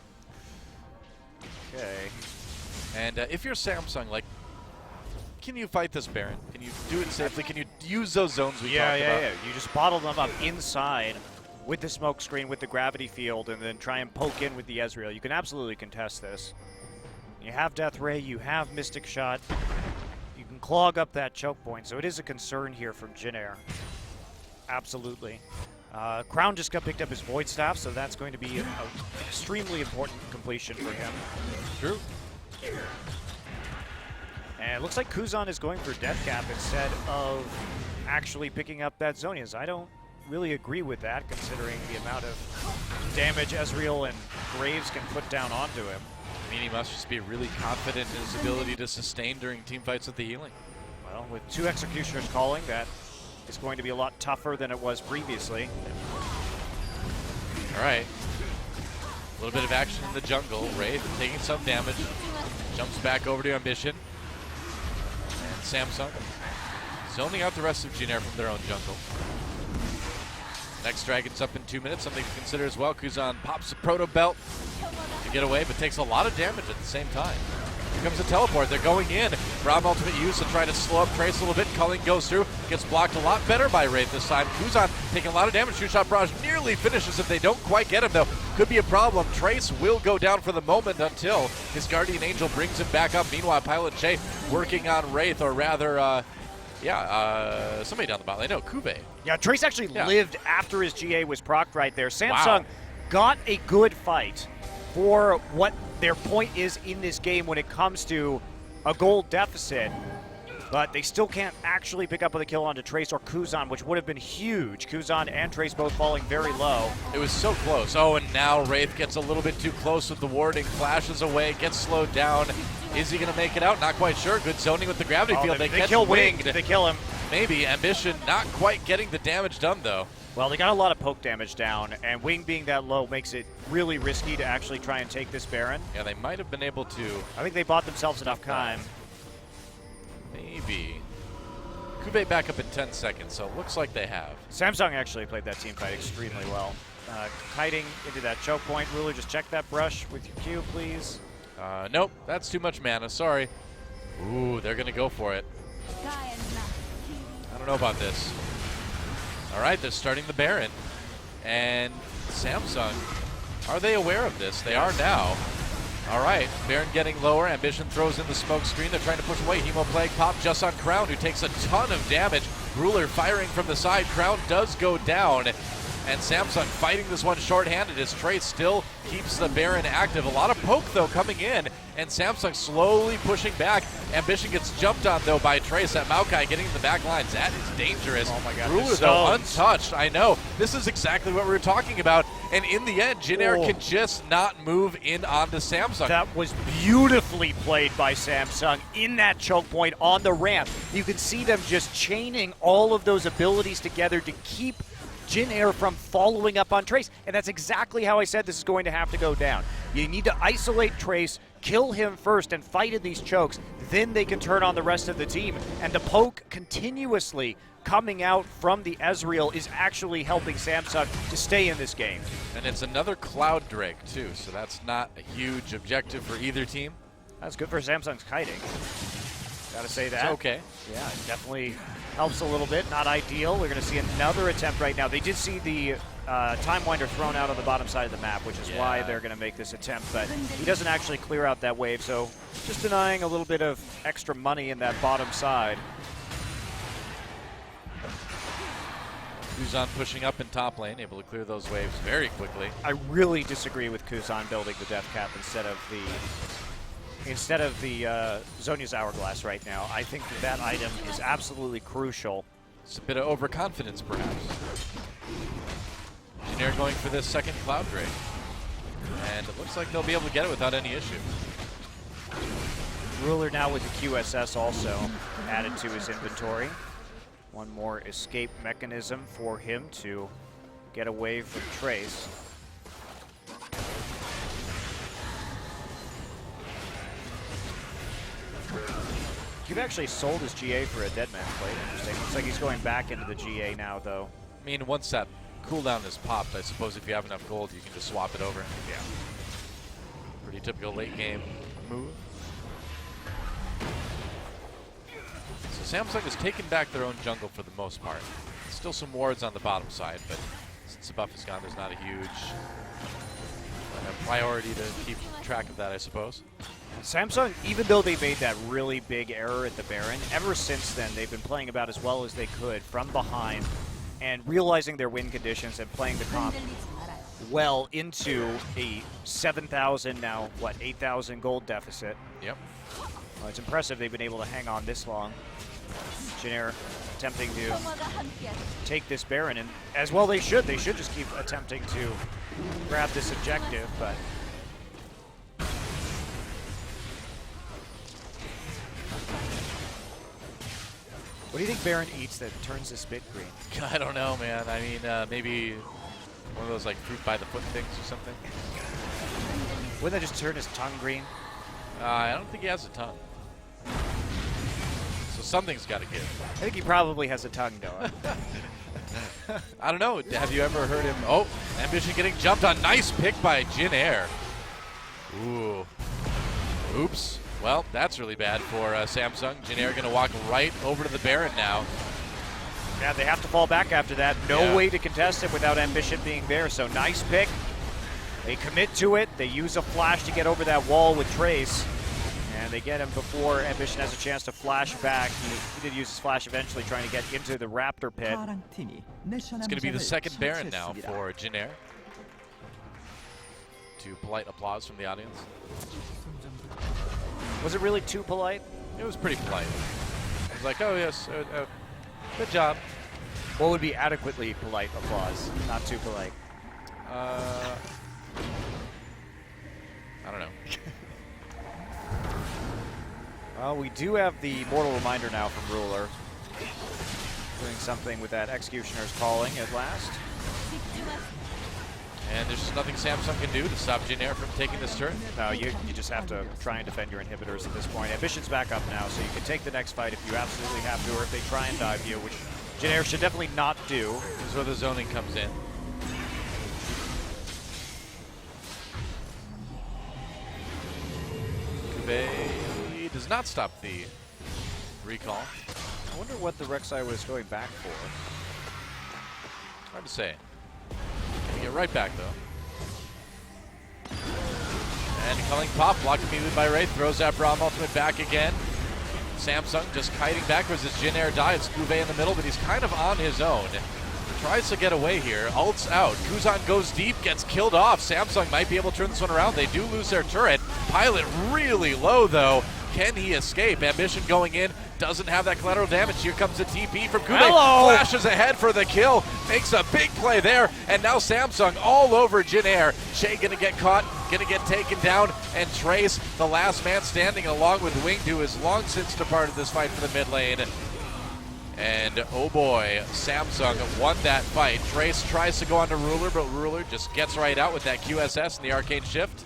Okay. And if you're Samsung, like, can you fight this Baron? Can you do it safely? Can you use those zones we talked about? Yeah. You just bottle them up inside with the smoke screen, with the gravity field, and then try and poke in with the Ezreal. You can absolutely contest this. You have Death Ray, you have Mystic Shot. You can clog up that choke point, so it is a concern here from JinAir. Absolutely. Crown just got picked up his Void Staff, so that's going to be an extremely important completion for him. True. And it looks like Kuzan is going for Death Cap instead of actually picking up that Zhonya's. I don't really agree with that, considering the amount of damage Ezreal and Graves can put down onto him. I mean, he must just be really confident in his ability to sustain during team fights with the healing. Well, with 2 Executioners calling, that is going to be a lot tougher than it was previously. All right. A little bit of action in the jungle. Wraith taking some damage. Jumps back over to Ambition. And Samsung zoning out the rest of JinAir from their own jungle. Next Dragon's up in 2 minutes, something to consider as well. Kuzan pops a Proto Belt to get away, but takes a lot of damage at the same time. Here comes a teleport. They're going in. Braum ultimate use to try to slow up Trace a little bit. Culling goes through. Gets blocked a lot better by Wraith this time. Kuzan taking a lot of damage. Shoot shot barrage nearly finishes if they don't quite get him, though. Could be a problem. Trace will go down for the moment until his Guardian Angel brings him back up. Meanwhile, Pilot Jay working on Wraith, or rather, somebody down the bot lane. No, Cuvée. Yeah, Trace actually lived after his GA was procced right there. Samsung got a good fight for what their point is in this game when it comes to a gold deficit, but they still can't actually pick up with a kill onto Trace or Kuzan, which would have been huge. Kuzan and Trace both falling very low. It was so close. Oh, and now Wraith gets a little bit too close with the warding, flashes away, gets slowed down. Is he going to make it out? Not quite sure. Good zoning with the gravity field. They kill Winged. They kill him. Maybe. Ambition not quite getting the damage done, though. Well, they got a lot of poke damage down, and Wing being that low makes it really risky to actually try and take this Baron. Yeah, they might have been able to. I think they bought themselves enough time. Maybe. Cuvée back up in 10 seconds, so it looks like they have. Samsung actually played that team fight extremely well. Kiting into that choke point. Ruler, just check that brush with your Q, please. Nope, that's too much mana, sorry. Ooh, they're going to go for it. I don't know about this. All right, they're starting the Baron. And Samsung, are they aware of this? They are now. All right, Baron getting lower. Ambition throws in the smoke screen. They're trying to push away. Hemo Plague pop just on Crown, who takes a ton of damage. Ruler firing from the side. Crown does go down. And Samsung fighting this one short-handed as Trace still keeps the Baron active. A lot of poke, though, coming in, and Samsung slowly pushing back. Ambition gets jumped on, though, by Trace. That Maokai getting in the back lines. That is dangerous. Oh, my God. Ruler, though, untouched. I know. This is exactly what we were talking about. And in the end, JinAir can just not move in onto Samsung. That was beautifully played by Samsung in that choke point on the ramp. You can see them just chaining all of those abilities together to keep JinAir from following up on Trace, and that's exactly how I said this is going to have to go down. You need to isolate Trace, kill him first, and fight in these chokes. Then they can turn on the rest of the team. And the poke continuously coming out from the Ezreal is actually helping Samsung to stay in this game. And it's another Cloud Drake, too, so that's not a huge objective for either team. That's good for Samsung's kiting. Gotta say that. It's okay. Yeah, it definitely helps a little bit. Not ideal. We're going to see another attempt right now. They did see the Time Winder thrown out on the bottom side of the map, which is why they're going to make this attempt. But he doesn't actually clear out that wave, so just denying a little bit of extra money in that bottom side. Kuzan pushing up in top lane, able to clear those waves very quickly. I really disagree with Kuzan building the Death Cap instead of the Zhonya's Hourglass right now. I think that item is absolutely crucial. It's a bit of overconfidence, perhaps. JinAir going for this second Cloud Drake. And it looks like they'll be able to get it without any issue. Ruler now with the QSS also added to his inventory. One more escape mechanism for him to get away from Trace. You've actually sold his GA for a Deadman plate. Interesting. Looks like he's going back into the GA now, though. I mean, once that cooldown is popped, I suppose if you have enough gold, you can just swap it over. Yeah. Pretty typical late game move. So Samsung has taken back their own jungle for the most part. Still some wards on the bottom side, but since the buff is gone, there's not a huge priority to keep track of that, I suppose. Samsung, even though they made that really big error at the Baron, ever since then they've been playing about as well as they could from behind and realizing their win conditions and playing the comp well into a 7,000, now what, 8,000 gold deficit. Yep. Well, it's impressive they've been able to hang on this long. JinAir attempting to take this Baron, and as well they should. They should just keep attempting to grab this objective, but what do you think Baron eats that turns this bit green? I don't know, man. I mean, maybe one of those like fruit by the foot things or something. Wouldn't that just turn his tongue green? I don't think he has a tongue. So something's got to give. I think he probably has a tongue, though. I don't know. Have you ever heard him? Oh, Ambition getting jumped on. Nice pick by JinAir. Ooh. Oops. Well, that's really bad for Samsung. JinAir going to walk right over to the Baron now. Yeah, they have to fall back after that. No way to contest it without Ambition being there. So nice pick. They commit to it. They use a flash to get over that wall with Trace. And they get him before Ambition has a chance to flash back. He did use his flash eventually, trying to get into the Raptor pit. It's going to be the second Baron now for JinAir. To polite applause from the audience. Was it really too polite? It was pretty polite. It was like, oh yes, good job. What would be adequately polite applause? Not too polite. I don't know. Well, we do have the Mortal Reminder now from Ruler. Doing something with that Executioner's Calling at last. And there's just nothing Samsung can do to stop JinAir from taking this turn. No, you just have to try and defend your inhibitors at this point. Ambition's back up now, so you can take the next fight if you absolutely have to, or if they try and dive you, which JinAir should definitely not do. This is where the zoning comes in. Kube does not stop the recall. I wonder what the Rek'Sai was going back for. Hard to say. Gonna get right back though. And culling pop, blocked immediately by Wraith, throws that Braum ultimate back again. Samsung just kiting backwards as JinAir dies. Kube in the middle, but he's kind of on his own. Tries to get away here, ults out. Kuzan goes deep, gets killed off. Samsung might be able to turn this one around. They do lose their turret. Pilot really low though. Can he escape? Ambition going in, doesn't have that collateral damage. Here comes the TP from Kube. Hello. Flashes ahead for the kill, makes a big play there, and now Samsung all over JinAir. Shay gonna get caught, gonna get taken down, and Trace, the last man standing along with Winged, who has long since departed this fight for the mid lane. And oh boy, Samsung won that fight. Trace tries to go on to Ruler, but Ruler just gets right out with that QSS and the Arcane Shift.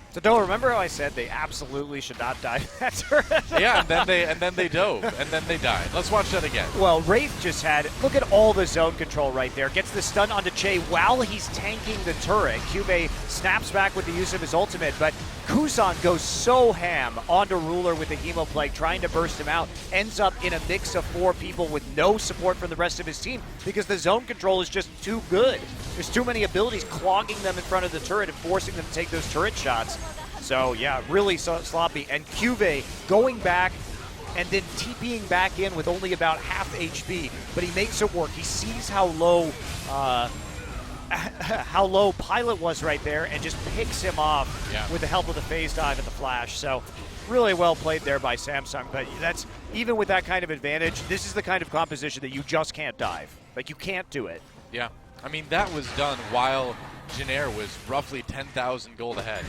So don't remember how I said they absolutely should not dive that turret? Yeah, and then they dove, and then they died. Let's watch that again. Well, Wraith just had, look at all the zone control right there. Gets the stun onto Che while he's tanking the turret. Kube snaps back with the use of his ultimate, but Kuzan goes so ham onto Ruler with the Hemoplague, trying to burst him out, ends up in a mix of 4 people with no support from the rest of his team because the zone control is just too good. There's too many abilities clogging them in front of the turret and forcing them to take those turret shots. So yeah, really sloppy. And Cuvée going back and then TPing back in with only about half HP, but he makes it work. He sees how low Pilot was right there and just picks him off with the help of the phase dive and the flash. So really well played there by Samsung, but that's even with that kind of advantage, this is the kind of composition that you just can't dive. Like, you can't do it. Yeah, I mean, that was done while JinAir was roughly 10,000 gold ahead.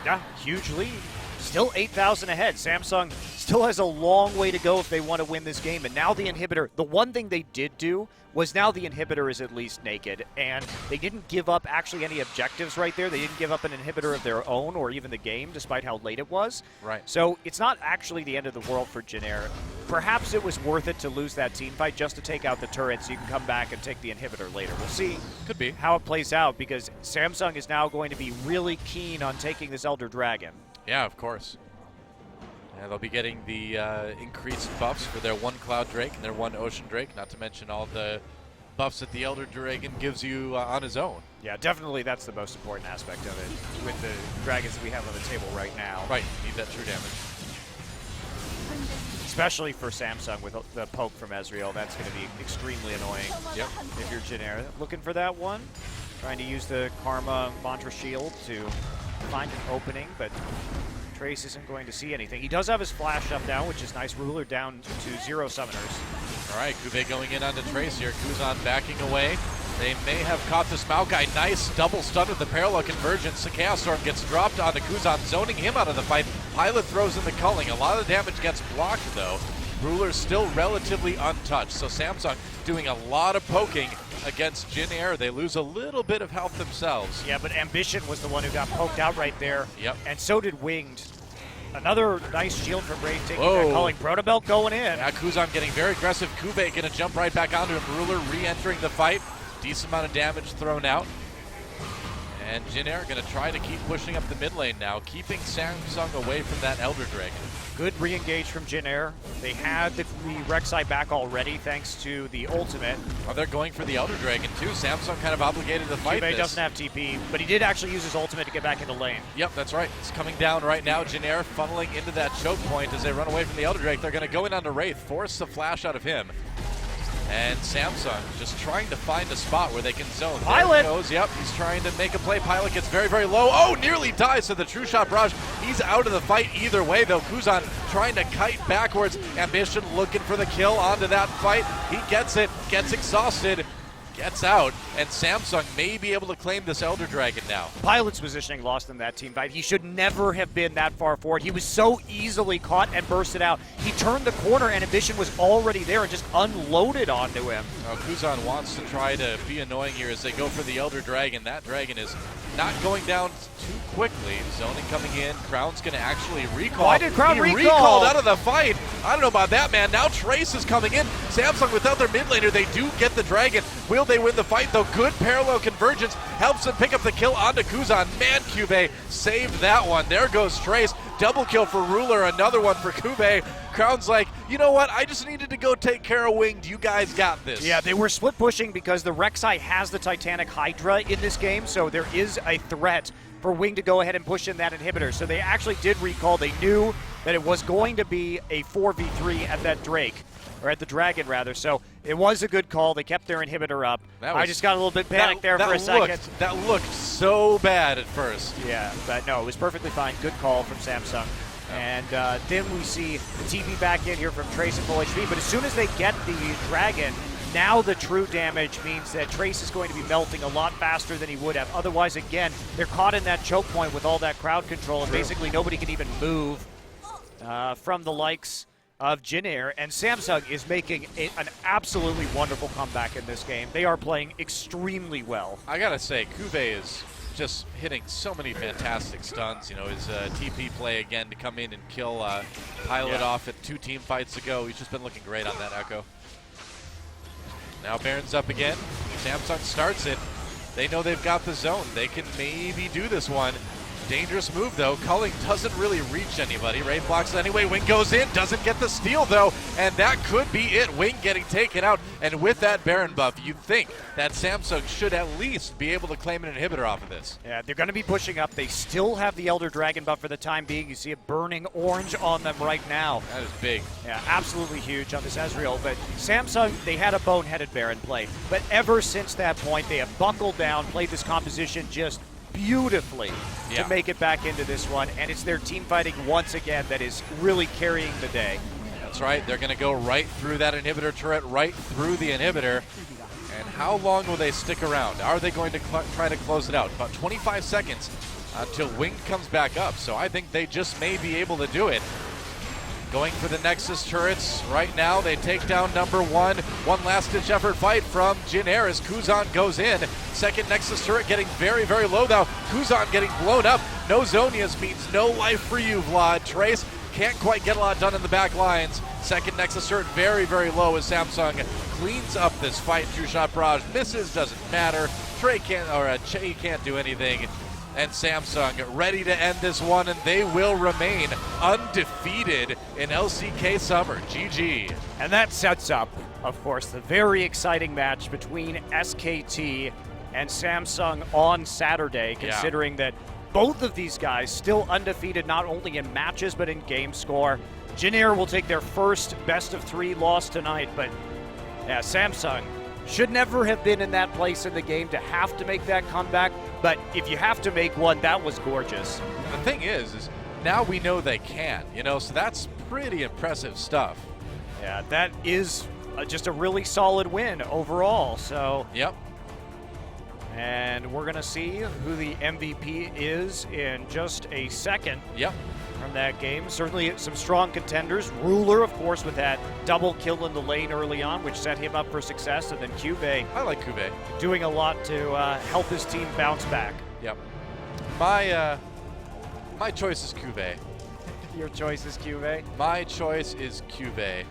Yeah, huge lead. Still 8,000 ahead. Samsung still has a long way to go if they want to win this game. And now the inhibitor, the one thing they did do was now the inhibitor is at least naked. And they didn't give up actually any objectives right there. They didn't give up an inhibitor of their own or even the game, despite how late it was. Right. So it's not actually the end of the world for JinAir. Perhaps it was worth it to lose that team fight just to take out the turret so you can come back and take the inhibitor later. We'll see. Could be. How it plays out, because Samsung is now going to be really keen on taking this Elder Dragon. Yeah, of course. Yeah, they'll be getting the increased buffs for their 1 Cloud Drake and their 1 Ocean Drake, not to mention all the buffs that the Elder Dragon gives you on his own. Yeah, definitely that's the most important aspect of it with the dragons that we have on the table right now. Right, need that true damage. Especially for Samsung with the poke from Ezreal, that's going to be extremely annoying. Yep. If you're JinAir. Looking for that one, trying to use the Karma Mantra Shield to find an opening, but Trace isn't going to see anything. He does have his flash up now, which is nice. Ruler down to 0 summoners. All right, Cuvée going in onto Trace here. Kuzan backing away. They may have caught this Maokai. Nice double stun with the parallel convergence. The Chaos Storm gets dropped onto Kuzan, zoning him out of the fight. Pilot throws in the culling. A lot of the damage gets blocked, though. Ruler's still relatively untouched, so Samsung doing a lot of poking against JinAir. They lose a little bit of health themselves. Yeah, but Ambition was the one who got poked out right there. Yep. And so did Winged. Another nice shield from Brave taking that calling. Protobelt going in. Yeah, Kuzan getting very aggressive. Cuvée gonna jump right back onto him. Ruler re-entering the fight. Decent amount of damage thrown out. And JinAir gonna try to keep pushing up the mid lane now, keeping Samsung away from that Elder Dragon. Good re-engage from JinAir. They had the Rek'Sai back already thanks to the ultimate. Well, they're going for the Elder Dragon too. Samsung kind of obligated to fight Cuvée this. doesn't have TP, but he did actually use his ultimate to get back into lane. Yep, that's right. It's coming down right now. JinAir funneling into that choke point as they run away from the Elder Drake. They're going to go in onto Wraith, force the flash out of him. And Samsung just trying to find a spot where they can zone. Pilot! There he goes. Yep, he's trying to make a play. Pilot gets very, very low. Oh, nearly dies to the True Shot Barrage. He's out of the fight either way, though. Kuzan trying to kite backwards. Ambition looking for the kill onto that fight. He gets it, gets exhausted, gets out, and Samsung may be able to claim this Elder Dragon now. Pilot's positioning lost in that team fight. He should never have been that far forward. He was so easily caught and bursted out. He turned the corner and Ambition was already there and just unloaded onto him. Kuzan wants to try to be annoying here as they go for the Elder Dragon. That dragon is not going down too quickly. Zoning coming in. Crown's going to actually recall. Why did Crown recall? Recalled out of the fight. I don't know about that, man. Now Trace is coming in. Samsung without their mid laner, they do get the dragon. Will they win the fight, though? Good parallel convergence helps them pick up the kill onto Kuzan. Man, Cuvée saved that one. There goes Trace. Double kill for Ruler, another one for Cuvée. Crown's like, you know what? I just needed to go take care of Winged. You guys got this. Yeah, they were split pushing because the Rek'Sai has the Titanic Hydra in this game, so there is a threat for Wing to go ahead and push in that inhibitor. So they actually did recall. They knew that it was going to be a 4v3 at that Drake, or at the Dragon rather. So it was a good call. They kept their inhibitor up. I just got a little bit panicked there for a second. That looked so bad at first. Yeah, but no, it was perfectly fine. Good call from Samsung. And then we see the TP back in here from Trace and full HP. But as soon as they get the Dragon, now the true damage means that Trace is going to be melting a lot faster than he would have. Otherwise, again, they're caught in that choke point with all that crowd control, and basically nobody can even move from the likes of JinAir. And Samsung is making an absolutely wonderful comeback in this game. They are playing extremely well. I gotta say, Cuvée is just hitting so many fantastic stuns. You know, his TP play again to come in and kill Pilot off at 2 team fights ago. He's just been looking great on that Echo. Now Baron's up again. Samsung starts it. They know they've got the zone. They can maybe do this one. Dangerous move, though. Culling doesn't really reach anybody. Wraith blocks anyway. Wing goes in, doesn't get the steal, though, and that could be it. Wing getting taken out, and with that Baron buff, you'd think that Samsung should at least be able to claim an inhibitor off of this. Yeah, they're going to be pushing up. They still have the Elder Dragon buff for the time being. You see it burning orange on them right now. That is big. Yeah, absolutely huge on this Ezreal. But Samsung, they had a boneheaded Baron play. But ever since that point, they have buckled down, played this composition just beautifully to make it back into this one, and it's their team fighting once again that is really carrying the day. That's right. They're going to go right through that inhibitor turret, right through the inhibitor. And how long will they stick around? Are they going to try to close it out? About 25 seconds until Wing comes back up, so I think they just may be able to do it. Going for the Nexus turrets right now. They take down number one. One last-ditch effort fight from JinAir as Kuzan goes in. Second Nexus turret getting very, very low now. Kuzan getting blown up. No Zonias means no life for you, Vlad. Trace can't quite get a lot done in the back lines. Second Nexus turret very, very low as Samsung cleans up this fight. True shot barrage misses, doesn't matter. Che can't do anything. And Samsung ready to end this one, and they will remain undefeated in LCK Summer. GG. And that sets up, of course, the very exciting match between SKT and Samsung on Saturday, considering that both of these guys still undefeated not only in matches but in game score. JinAir will take their first best-of-3 loss tonight, but yeah, Samsung should never have been in that place in the game to have to make that comeback, but if you have to make one, that was gorgeous. And the thing is now we know they can, so that's pretty impressive stuff. Yeah, that is just a really solid win overall, so. Yep. And we're gonna see who the MVP is in just a second. Yep. From that game. Certainly some strong contenders. Ruler, of course, with that double kill in the lane early on, which set him up for success. And then Cube I like Cube. doing a lot to help his team bounce back. Yep. My choice is Cube. Your choice is Cube? My choice is Cube.